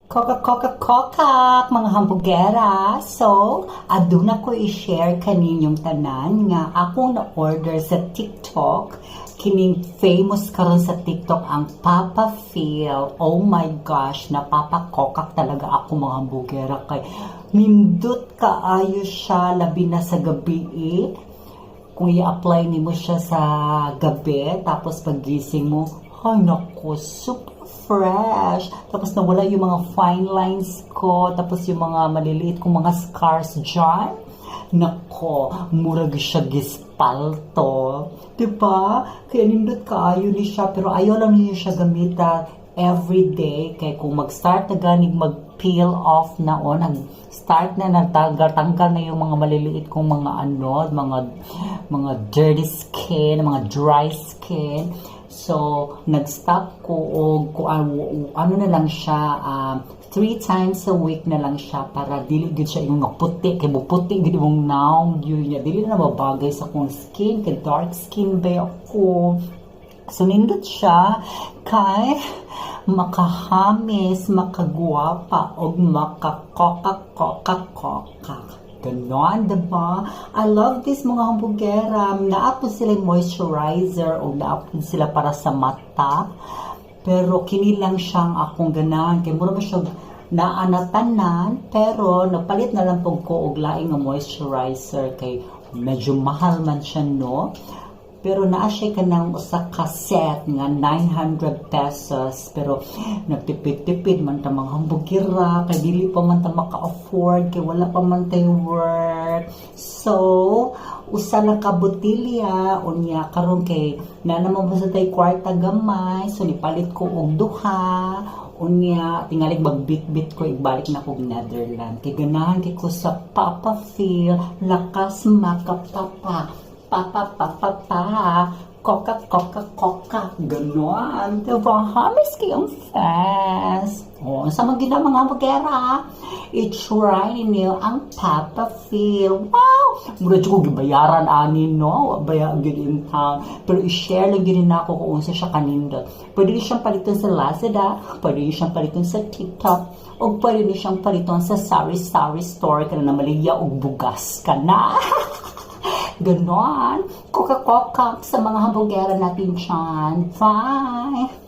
Kokak, mga hambugera. So, aduna ko i-share kaninyong tanan nga akong na-order sa TikTok. Kining famous karon sa TikTok ang Papa Phil. Oh my gosh, napapakokak talaga ako mga hambugera kay nindot kaayo siya labi na sa gabi kung i-apply nimo siya sa gabi tapos paggising mo, ay nako, super fresh. Tapos nawala yung mga fine lines ko. Tapos yung mga maliliit kong mga scars dyan. Nako, murag siya gispalto. Diba? Kaya nindot kaayo ni siya. Pero ayaw lang niyo siya gamita everyday. Kaya kung mag-start na ganig mag-peel off na o, nag-start na nagtanggal na yung mga maliliit kong mga mga dirty skin, mga dry skin. So, nag-stop ko o ano na lang siya, 3 times a week na lang siya para dili gid siya yung puti, kay puti gid mong naong yun niya. Dili na mabagay sa akong skin, kay dark skin ba ako. So, nindot siya kay makahamis, makagwapa, o makakokak-kokak-kokak. Ganon, diba? I love this mga hambugera. Naapon sila moisturizer o naapon sila para sa mata. Pero kini lang siyang akong ganahan. Kaya mura ba siya naanatanan. Pero napalit na lang po ko og laing nga moisturizer. Kay medyo mahal man siya, no? Pero naa siya ka ng usa ka set nga 900 pesos. Pero nagtipid-tipid man ta mga hambugera. Kay dili pa man ta maka-afford. Kay wala pa man tayo work. So, usa na ka botilya. Unya, karon kay na naman mo sa tayo kwarta gamay. So, nipalit ko og duha. Unya, tingalig magbit-bit ko. Ibalik na ko Netherlands. Kay ganahan kay ko sa Papa Phil. Lakas makapapa. Papa, kokak, gano'n. Diba? Hamis kayong fast. O, sa mga mga magera, i-try ninyo ang Papa Phil. Wow! Mura ko gibayaran ani, no? Bayaran gini in town. Pero i-share lang gini na ako kung unsa siya kanindot. Pwede siyang paliton sa Lazada, pwede siyang paliton sa TikTok, o pwede siyang paliton sa Sari Store ka na maliya o bugas ka na. Ganon. Kokak sa mga hambugera natin dyan. Bye!